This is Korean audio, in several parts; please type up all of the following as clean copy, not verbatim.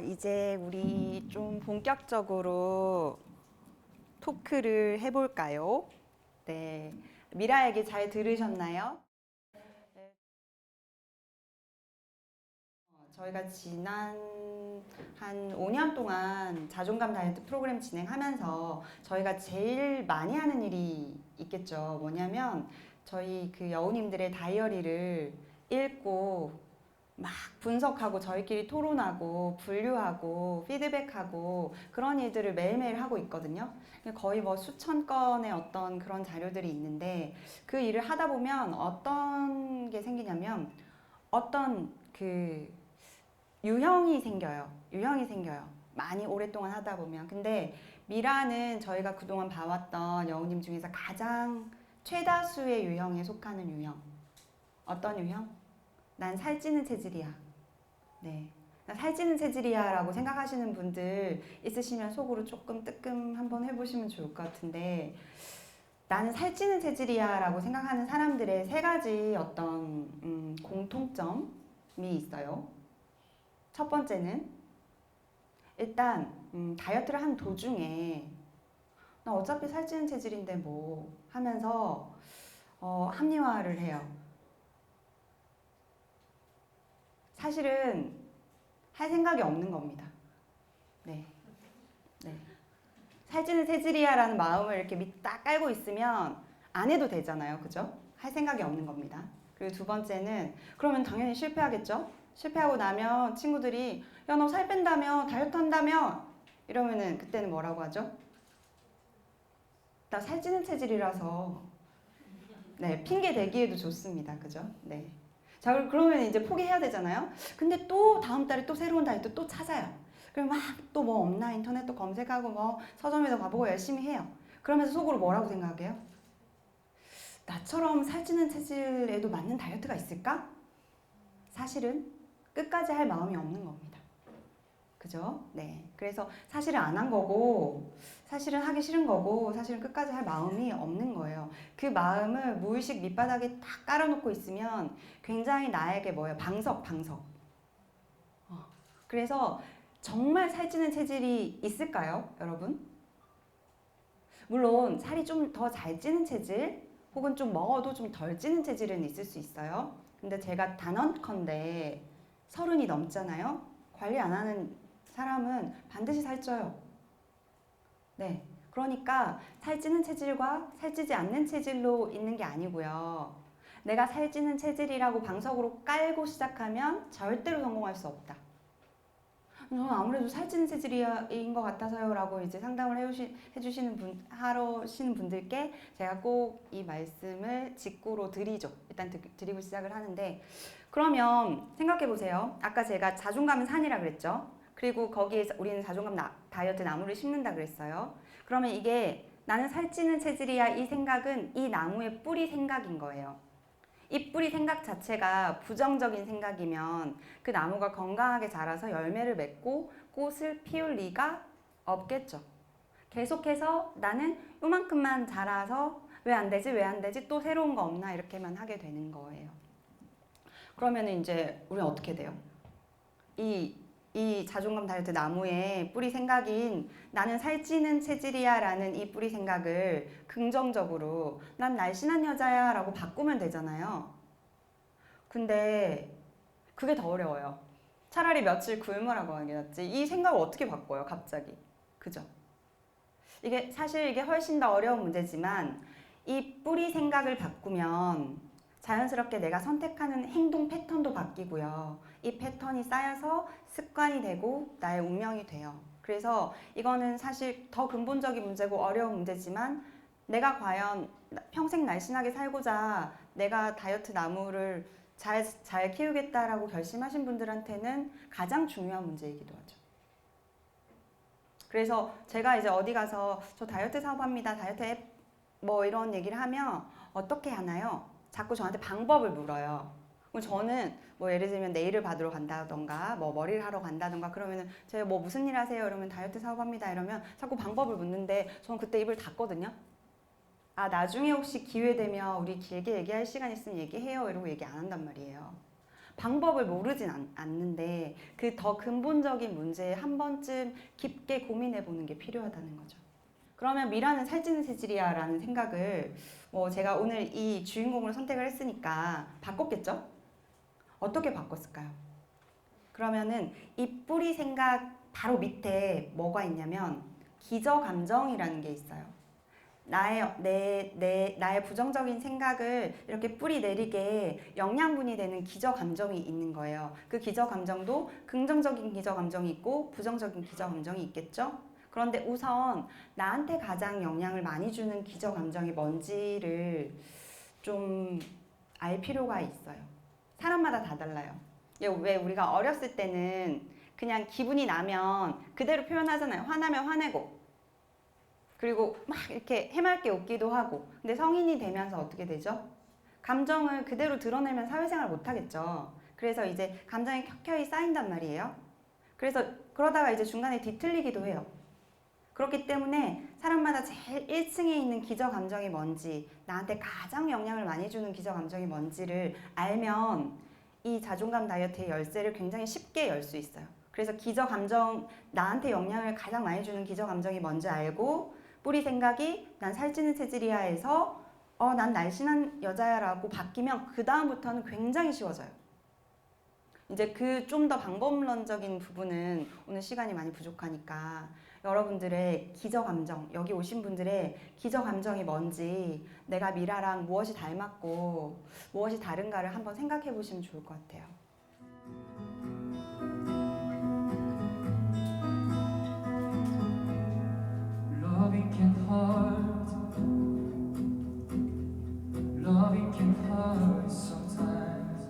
이제 우리 좀 본격적으로 토크를 해볼까요? 네. 미라 얘기 잘 들으셨나요? 저희가 지난 한 5년 동안 자존감 다이어트 프로그램 진행하면서 저희가 제일 많이 하는 일이 있겠죠. 뭐냐면 저희 그 여우님들의 다이어리를 읽고 막 분석하고 저희끼리 토론하고 분류하고 피드백하고 그런 일들을 매일매일 하고 있거든요. 거의 뭐 수천 건의 어떤 그런 자료들이 있는데 그 일을 하다 보면 어떤 게 생기냐면 어떤 그 유형이 생겨요. 유형이 생겨요. 많이 오랫동안 하다 보면. 근데 미라는 저희가 그동안 봐왔던 여우님 중에서 가장 최다수의 유형에 속하는 유형. 어떤 유형? 난 살찌는 체질이야. 네. 난 살찌는 체질이야 라고 생각하시는 분들 있으시면 속으로 조금 뜨끔 한번 해보시면 좋을 것 같은데 나는 살찌는 체질이야 라고 생각하는 사람들의 세 가지 어떤 공통점이 있어요. 첫 번째는 일단 다이어트를 한 도중에 나 어차피 살찌는 체질인데 뭐 하면서 합리화를 해요. 사실은 할 생각이 없는 겁니다. 네. 네. 살찌는 체질이야라는 마음을 이렇게 딱 깔고 있으면 안 해도 되잖아요. 그죠? 할 생각이 없는 겁니다. 그리고 두 번째는 그러면 당연히 실패하겠죠? 실패하고 나면 친구들이 야, 너 살 뺀다며? 다이어트 한다며? 이러면은 그때는 뭐라고 하죠? 나 살찌는 체질이라서 네, 핑계 대기에도 좋습니다. 그죠? 네. 자, 그러면 이제 포기해야 되잖아요. 근데 또 다음 달에 또 새로운 다이어트 또 찾아요. 그럼 막 또 뭐 없나 인터넷 또 검색하고 뭐 서점에도 가보고 열심히 해요. 그러면서 속으로 뭐라고 생각해요? 나처럼 살찌는 체질에도 맞는 다이어트가 있을까? 사실은 끝까지 할 마음이 없는 겁니다. 그죠? 네. 그래서 사실은 안 한 거고, 사실은 하기 싫은 거고, 사실은 끝까지 할 마음이 없는 거예요. 그 마음을 무의식 밑바닥에 딱 깔아놓고 있으면 굉장히 나에게 뭐예요? 방석. 그래서 정말 살찌는 체질이 있을까요, 여러분? 물론 살이 좀 더 잘 찌는 체질, 혹은 좀 먹어도 좀 덜 찌는 체질은 있을 수 있어요. 근데 제가 단언컨대 30이 넘잖아요. 관리 안 하는 사람은 반드시 살쪄요. 네. 그러니까 살찌는 체질과 살찌지 않는 체질로 있는 게 아니고요. 내가 살찌는 체질이라고 방석으로 깔고 시작하면 절대로 성공할 수 없다. 저는 아무래도 살찌는 체질인 것 같아서요 라고 이제 상담을 하시는 분들께 제가 꼭 이 말씀을 직구로 드리죠. 일단 드리고 시작을 하는데 그러면 생각해 보세요. 아까 제가 자존감은 산이라 그랬죠. 그리고 거기에서 우리는 자존감 다이어트 나무를 심는다 그랬어요. 그러면 이게 나는 살찌는 체질이야 이 생각은 이 나무의 뿌리 생각인 거예요. 이 뿌리 생각 자체가 부정적인 생각이면 그 나무가 건강하게 자라서 열매를 맺고 꽃을 피울 리가 없겠죠. 계속해서 나는 요만큼만 자라서 왜 안 되지? 왜 안 되지? 또 새로운 거 없나? 이렇게만 하게 되는 거예요. 그러면 이제 우리는 어떻게 돼요? 이 자존감 다이어트 나무의 뿌리 생각인 나는 살찌는 체질이야 라는 이 뿌리 생각을 긍정적으로 난 날씬한 여자야 라고 바꾸면 되잖아요. 근데 그게 더 어려워요. 차라리 며칠 굶으라고 하는 게 낫지. 이 생각을 어떻게 바꿔요, 갑자기. 그죠? 이게 사실 이게 훨씬 더 어려운 문제지만 이 뿌리 생각을 바꾸면 자연스럽게 내가 선택하는 행동 패턴도 바뀌고요. 이 패턴이 쌓여서 습관이 되고 나의 운명이 돼요. 그래서 이거는 사실 더 근본적인 문제고 어려운 문제지만 내가 과연 평생 날씬하게 살고자 내가 다이어트 나무를 잘 키우겠다라고 결심하신 분들한테는 가장 중요한 문제이기도 하죠. 그래서 제가 이제 어디 가서 저 다이어트 사업합니다. 다이어트 앱 뭐 이런 얘기를 하면 어떻게 하나요? 자꾸 저한테 방법을 물어요. 그럼 저는 뭐 예를 들면 네일을 받으러 간다던가 뭐 머리를 하러 간다던가 그러면은 제가 뭐 무슨 일 하세요? 이러면 다이어트 사업합니다. 이러면 자꾸 방법을 묻는데 저는 그때 입을 닫거든요. 아 나중에 혹시 기회 되면 우리 길게 얘기할 시간 있으면 얘기해요. 이러고 얘기 안 한단 말이에요. 방법을 모르진 않는데 그 더 근본적인 문제에 한 번쯤 깊게 고민해 보는 게 필요하다는 거죠. 그러면 미라는 살찌는 체질이야라는 생각을 제가 오늘 이 주인공을 선택을 했으니까 바꿨겠죠? 어떻게 바꿨을까요? 그러면은 이 뿌리 생각 바로 밑에 뭐가 있냐면 기저감정이라는 게 있어요. 나의 부정적인 생각을 이렇게 뿌리 내리게 영양분이 되는 기저감정이 있는 거예요. 그 기저감정도 긍정적인 기저감정이 있고 부정적인 기저감정이 있겠죠? 그런데 우선 나한테 가장 영향을 많이 주는 기저감정이 뭔지를 좀 알 필요가 있어요. 사람마다 다 달라요. 왜 우리가 어렸을 때는 그냥 기분이 나면 그대로 표현하잖아요. 화나면 화내고 그리고 막 이렇게 해맑게 웃기도 하고. 근데 성인이 되면서 어떻게 되죠? 감정을 그대로 드러내면 사회생활 못 하겠죠. 그래서 이제 감정이 켜켜이 쌓인단 말이에요. 그래서 그러다가 이제 중간에 뒤틀리기도 해요. 그렇기 때문에 사람마다 제일 1층에 있는 기저감정이 뭔지, 나한테 가장 영향을 많이 주는 기저감정이 뭔지를 알면 이 자존감 다이어트의 열쇠를 굉장히 쉽게 열 수 있어요. 그래서 기저감정, 나한테 영향을 가장 많이 주는 기저감정이 뭔지 알고 뿌리 생각이 난 살찌는 체질이야 해서 난 날씬한 여자야 라고 바뀌면 그 다음부터는 굉장히 쉬워져요. 이제 그 좀 더 방법론적인 부분은 오늘 시간이 많이 부족하니까 여러분들의 기저감정, 여기 오신 분들의 기저감정이 뭔지, 내가 미라랑 무엇이 닮았고 무엇이 다른가를 한번 생각해 보시면 좋을 것 같아요. Loving can hurt. Loving can hurt sometimes,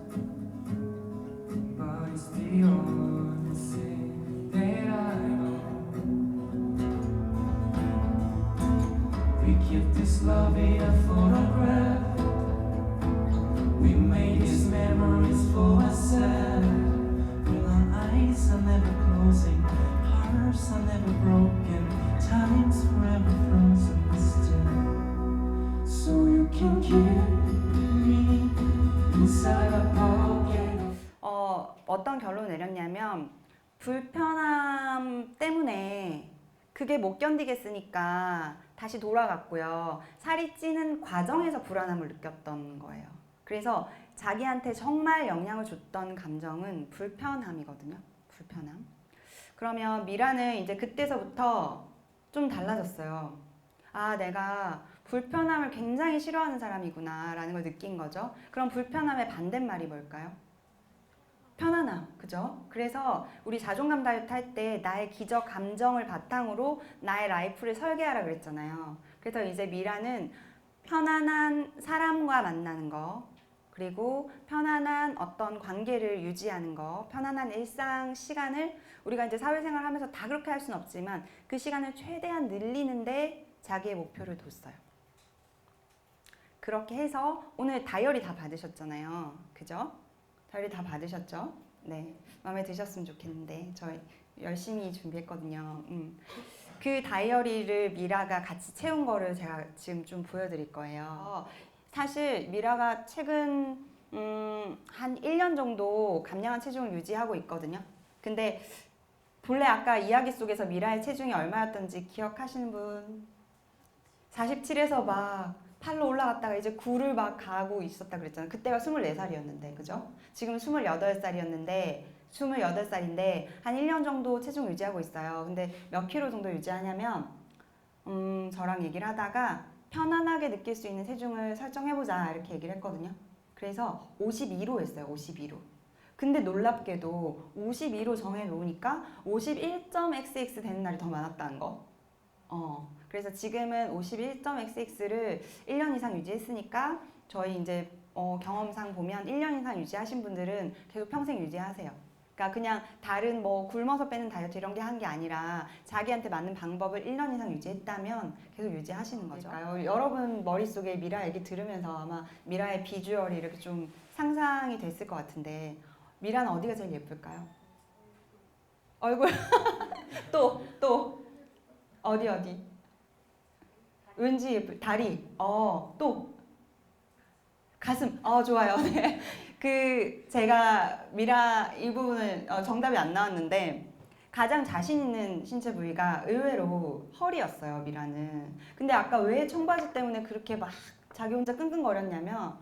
but it's the only thing that I know. We keep this love in a photograph. We made these memories for ourselves. When our eyes are never closing, hearts are never broken, time's forever frozen still. So you can keep me inside a pocket. 어떤 결론을 내렸냐면 불편함 때문에 그게 못 견디겠으니까 다시 돌아갔고요. 살이 찌는 과정에서 불안함을 느꼈던 거예요. 그래서 자기한테 정말 영향을 줬던 감정은 불편함이거든요. 불편함. 그러면 미라는 이제 그때서부터 좀 달라졌어요. 아, 내가 불편함을 굉장히 싫어하는 사람이구나 라는 걸 느낀 거죠. 그럼 불편함의 반대말이 뭘까요? 편안함, 그죠? 그래서 우리 자존감 다이어트 할 때 나의 기저 감정을 바탕으로 나의 라이프를 설계하라 그랬잖아요. 그래서 이제 미라는 편안한 사람과 만나는 거, 그리고 편안한 어떤 관계를 유지하는 거, 편안한 일상 시간을 우리가 이제 사회생활 하면서 다 그렇게 할 수는 없지만 그 시간을 최대한 늘리는데 자기의 목표를 뒀어요. 그렇게 해서 오늘 다이어리 다 받으셨잖아요. 그죠? 다이어리 다 받으셨죠? 네. 마음에 드셨으면 좋겠는데 저희 열심히 준비했거든요. 그 다이어리를 미라가 같이 채운 거를 제가 지금 좀 보여드릴 거예요. 사실 미라가 최근 한 1년 정도 감량한 체중을 유지하고 있거든요. 근데 본래 아까 이야기 속에서 미라의 체중이 얼마였던지 기억하시는 분? 47에서 막 8로 올라갔다가 이제 9를 막 가고 있었다 그랬잖아요. 그때가 24살이었는데, 그죠? 지금 28살이었는데, 28살인데, 한 1년 정도 체중 유지하고 있어요. 근데 몇 킬로 정도 유지하냐면, 저랑 얘기를 하다가 편안하게 느낄 수 있는 체중을 설정해보자, 이렇게 얘기를 했거든요. 그래서 52로 했어요, 52로. 근데 놀랍게도 52로 정해놓으니까 51.xx 되는 날이 더 많았다는 거. 그래서 지금은 51.xx를 1년 이상 유지했으니까 저희 이제 경험상 보면 1년 이상 유지하신 분들은 계속 평생 유지하세요. 그러니까 그냥 다른 뭐 굶어서 빼는 다이어트 이런 게 한 게 아니라 자기한테 맞는 방법을 1년 이상 유지했다면 계속 유지하시는 거죠. 그러니까요. 여러분 머릿속에 미라 얘기 들으면서 아마 미라의 비주얼이 이렇게 좀 상상이 됐을 것 같은데 미라는 어디가 제일 예쁠까요? 얼굴? 또 어디? 왠지 예쁠 다리. 또 가슴. 좋아요. 네. 제가 미라 이 부분은 정답이 안 나왔는데 가장 자신 있는 신체 부위가 의외로 허리였어요, 미라는. 근데 아까 왜 청바지 때문에 그렇게 막 자기 혼자 끙끙거렸냐면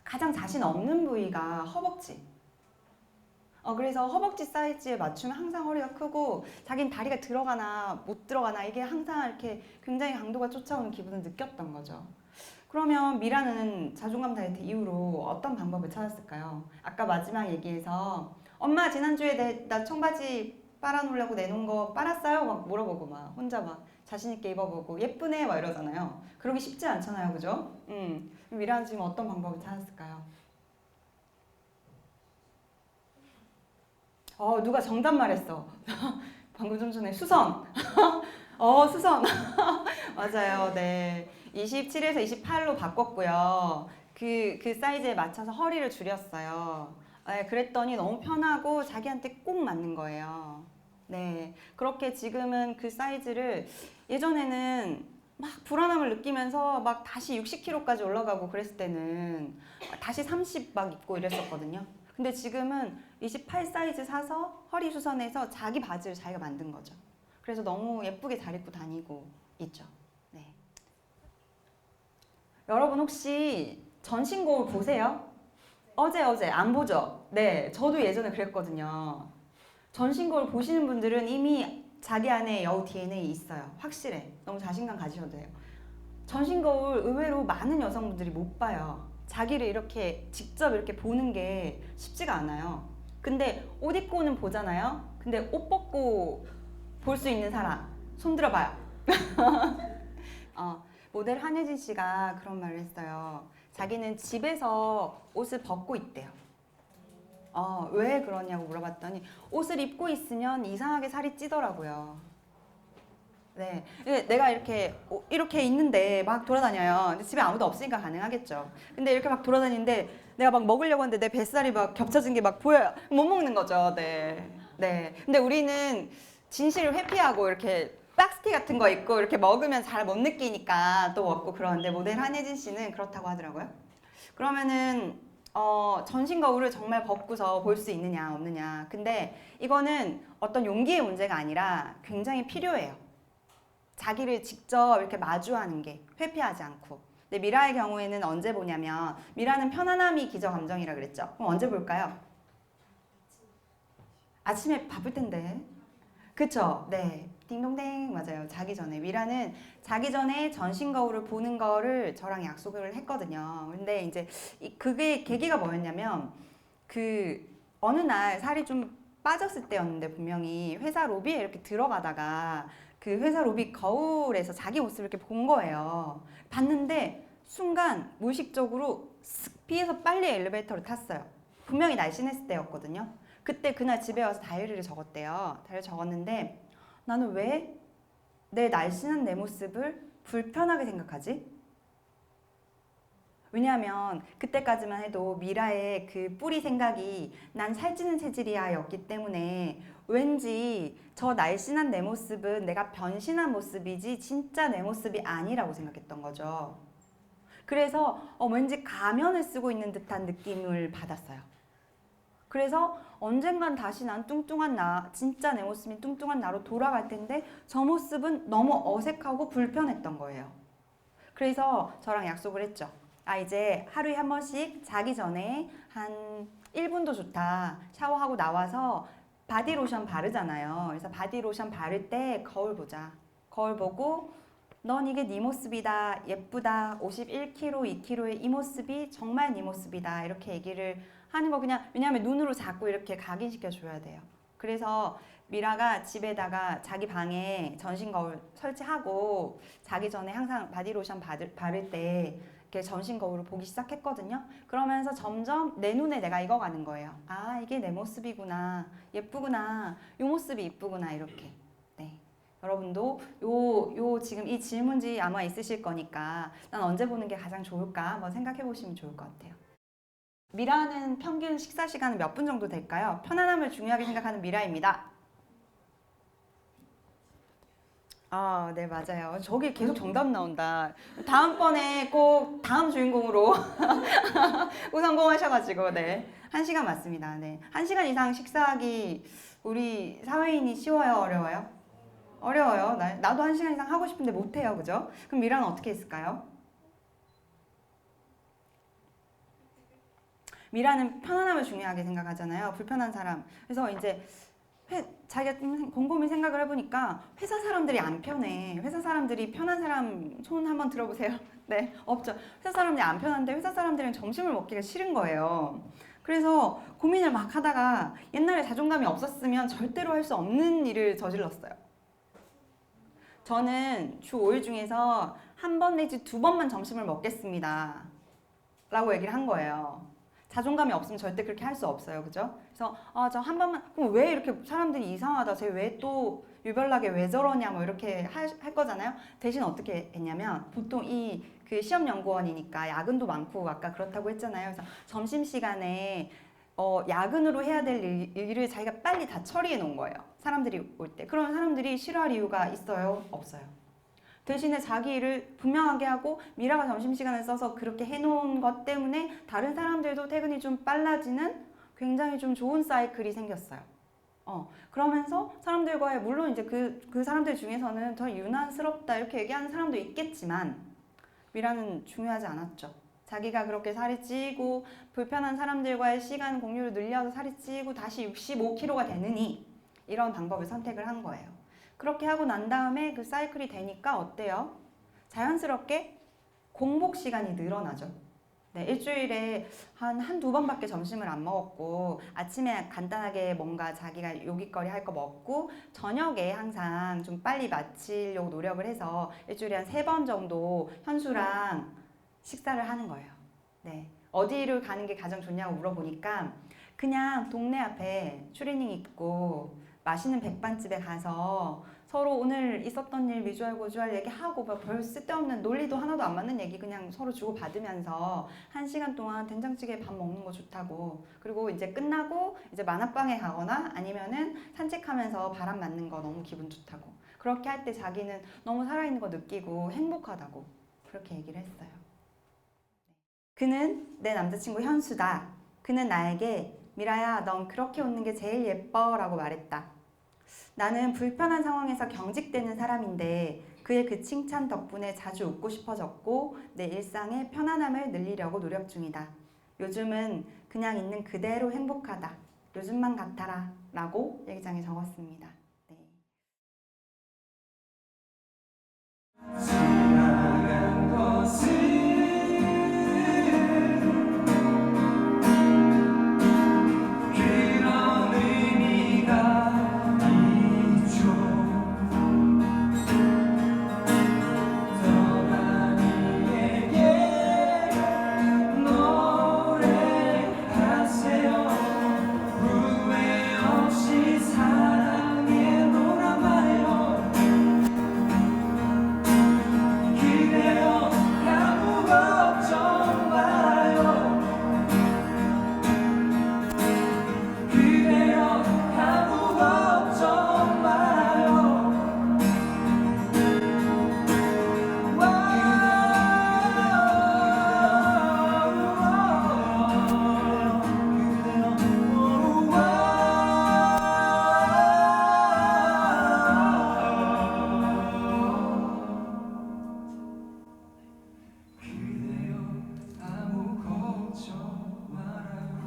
가장 자신 없는 부위가 허벅지. 그래서 허벅지 사이즈에 맞추면 항상 허리가 크고 자기는 다리가 들어가나 못 들어가나 이게 항상 이렇게 굉장히 강도가 쫓아오는 기분을 느꼈던 거죠. 그러면 미라는 자존감 다이어트 이후로 어떤 방법을 찾았을까요? 아까 마지막 얘기에서 엄마 지난주에 나 청바지 빨아놓으려고 내놓은 거 빨았어요? 막 물어보고 막 혼자 막 자신 있게 입어보고 예쁘네 막 이러잖아요. 그러기 쉽지 않잖아요, 그죠? 미라는 지금 어떤 방법을 찾았을까요? 누가 정답 말했어. 방금 좀 전에 수선. 수선. 맞아요. 네. 27에서 28로 바꿨고요. 그 사이즈에 맞춰서 허리를 줄였어요. 네, 그랬더니 너무 편하고 자기한테 꼭 맞는 거예요. 네. 그렇게 지금은 그 사이즈를 예전에는 막 불안함을 느끼면서 막 다시 60kg까지 올라가고 그랬을 때는 다시 30 막 입고 이랬었거든요. 근데 지금은 28 사이즈 사서 허리 수선해서 자기 바지를 자기가 만든 거죠. 그래서 너무 예쁘게 잘 입고 다니고 있죠. 네. 여러분 혹시 전신 거울 보세요? 어제 안 보죠? 네, 저도 예전에 그랬거든요. 전신 거울 보시는 분들은 이미 자기 안에 여우 DNA 있어요. 확실해. 너무 자신감 가지셔도 돼요. 전신 거울 의외로 많은 여성분들이 못 봐요. 자기를 이렇게 직접 이렇게 보는 게 쉽지가 않아요. 근데 옷 입고는 보잖아요. 근데 옷 벗고 볼 수 있는 사람 손 들어봐요. 모델 한혜진 씨가 그런 말을 했어요. 자기는 집에서 옷을 벗고 있대요. 왜 그러냐고 물어봤더니 옷을 입고 있으면 이상하게 살이 찌더라고요. 네, 내가 이렇게 있는데 막 돌아다녀요. 근데 집에 아무도 없으니까 가능하겠죠. 근데 이렇게 막 돌아다니는데 내가 막 먹으려고 하는데 내 뱃살이 막 겹쳐진 게 막 보여요. 못 먹는 거죠. 네, 네. 근데 우리는 진실을 회피하고 이렇게 박스티 같은 거 입고 이렇게 먹으면 잘 못 느끼니까 또 먹고 그러는데 모델 한혜진 씨는 그렇다고 하더라고요. 그러면은 전신 거울을 정말 벗고서 볼 수 있느냐 없느냐. 근데 이거는 어떤 용기의 문제가 아니라 굉장히 필요해요. 자기를 직접 이렇게 마주하는 게 회피하지 않고. 근데 미라의 경우에는 언제 보냐면 미라는 편안함이 기저 감정이라 그랬죠. 그럼 언제 볼까요? 아침에 바쁠 텐데. 그쵸? 네. 딩동댕 맞아요. 자기 전에. 미라는 자기 전에 전신 거울을 보는 거를 저랑 약속을 했거든요. 근데 이제 그게 계기가 뭐였냐면 어느 날 살이 좀 빠졌을 때였는데 분명히 회사 로비에 이렇게 들어가다가 그 회사 로비 거울에서 자기 모습을 이렇게 본 거예요. 봤는데 순간 무의식적으로 쓱 피해서 빨리 엘리베이터를 탔어요. 분명히 날씬했을 때였거든요. 그날 집에 와서 다이어리를 적었대요. 다이어리 적었는데 나는 왜 내 날씬한 내 모습을 불편하게 생각하지? 왜냐하면 그때까지만 해도 미라의 그 뿌리 생각이 난 살찌는 체질이야 였기 때문에 왠지 저 날씬한 내 모습은 내가 변신한 모습이지 진짜 내 모습이 아니라고 생각했던 거죠. 그래서 왠지 가면을 쓰고 있는 듯한 느낌을 받았어요. 그래서 언젠간 다시 난 뚱뚱한 나, 진짜 내 모습이 뚱뚱한 나로 돌아갈 텐데 저 모습은 너무 어색하고 불편했던 거예요. 그래서 저랑 약속을 했죠. 이제 하루에 한 번씩 자기 전에 한 1분도 좋다. 샤워하고 나와서 바디로션 바르잖아요. 그래서 바디로션 바를 때 거울 보자. 거울 보고 넌 이게 네 모습이다. 예쁘다. 51kg, 2kg의 이 모습이 정말 네 모습이다. 이렇게 얘기를 하는 거 그냥 왜냐하면 눈으로 자꾸 이렇게 각인시켜 줘야 돼요. 그래서 미라가 집에다가 자기 방에 전신 거울 설치하고 자기 전에 항상 바디로션 바를 때 이렇게 전신 거울을 보기 시작했거든요. 그러면서 점점 내 눈에 내가 익어가는 거예요. 이게 내 모습이구나. 예쁘구나. 이 모습이 이쁘구나. 이렇게. 네. 여러분도 요 지금 이 질문지 아마 있으실 거니까 난 언제 보는 게 가장 좋을까 한번 생각해 보시면 좋을 것 같아요. 미라는 평균 식사 시간은 몇 분 정도 될까요? 편안함을 중요하게 생각하는 미라입니다. 네, 맞아요. 저기 계속 정답 나온다. 다음번에 꼭 다음 주인공으로 꼭 성공하셔가지고, 네. 1시간 맞습니다. 네. 1시간 이상 식사하기 우리 사회인이 쉬워요, 어려워요? 어려워요. 나도 1시간 이상 하고 싶은데 못해요, 그죠? 그럼 미라는 어떻게 했을까요? 미라는 편안함을 중요하게 생각하잖아요. 불편한 사람. 그래서 이제 자기가 좀 곰곰이 생각을 해보니까 회사 사람들이 안 편해. 회사 사람들이 편한 사람 손 한번 들어보세요. 네, 없죠. 회사 사람들이 안 편한데 회사 사람들은 점심을 먹기가 싫은 거예요. 그래서 고민을 막 하다가 옛날에 자존감이 없었으면 절대로 할 수 없는 일을 저질렀어요. 저는 주 5일 중에서 한 번 내지 2번만 점심을 먹겠습니다. 라고 얘기를 한 거예요. 자존감이 없으면 절대 그렇게 할 수 없어요. 그죠? 그래서 저 한 번만, 그럼 왜 이렇게 사람들이 이상하다, 쟤 왜 또 유별나게 왜 저러냐 뭐 이렇게 할 거잖아요. 대신 어떻게 했냐면 보통 그 시험연구원이니까 야근도 많고 아까 그렇다고 했잖아요. 그래서 점심시간에 야근으로 해야 될 일을 자기가 빨리 다 처리해 놓은 거예요. 사람들이 올 때. 그러면 사람들이 싫어할 이유가 있어요? 없어요. 대신에 자기 일을 분명하게 하고 미라가 점심시간을 써서 그렇게 해놓은 것 때문에 다른 사람들도 퇴근이 좀 빨라지는 굉장히 좀 좋은 사이클이 생겼어요. 그러면서 사람들과의 물론 이제 그 사람들 중에서는 더 유난스럽다 이렇게 얘기하는 사람도 있겠지만 미라는 중요하지 않았죠. 자기가 그렇게 살이 찌고 불편한 사람들과의 시간 공유를 늘려서 살이 찌고 다시 65kg가 되느니 이런 방법을 선택을 한 거예요. 그렇게 하고 난 다음에 그 사이클이 되니까 어때요? 자연스럽게 공복 시간이 늘어나죠. 네, 일주일에 한두 번밖에 점심을 안 먹었고 아침에 간단하게 뭔가 자기가 요깃거리 할 거 먹고 저녁에 항상 좀 빨리 마치려고 노력을 해서 일주일에 한 3번 정도 현수랑 식사를 하는 거예요. 네, 어디를 가는 게 가장 좋냐고 물어보니까 그냥 동네 앞에 추리닝 입고 맛있는 백반집에 가서 서로 오늘 있었던 일 미주알 고주알 얘기하고 별 쓸데없는 논리도 하나도 안 맞는 얘기 그냥 서로 주고받으면서 1시간 동안 된장찌개 밥 먹는 거 좋다고. 그리고 이제 끝나고 이제 만화방에 가거나 아니면은 산책하면서 바람 맞는 거 너무 기분 좋다고. 그렇게 할 때 자기는 너무 살아있는 거 느끼고 행복하다고 그렇게 얘기를 했어요. 그는 내 남자친구 현수다. 그는 나에게 미라야 넌 그렇게 웃는 게 제일 예뻐 라고 말했다. 나는 불편한 상황에서 경직되는 사람인데 그의 그 칭찬 덕분에 자주 웃고 싶어졌고 내 일상의 편안함을 늘리려고 노력 중이다. 요즘은 그냥 있는 그대로 행복하다. 요즘만 같아라 라고 얘기장에 적었습니다. 네. 지나간 것은 그런 의미가 있죠. 떠나니에게 노래하세요. 후회 없이 사랑에 놀아봐요. 그대여 아무 걱정 마요. 그대여 아무 걱정 마요. 그대여 아무 걱정 말아요.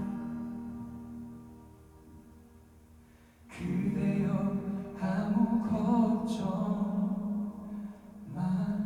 그대여 아무 걱정 말아요.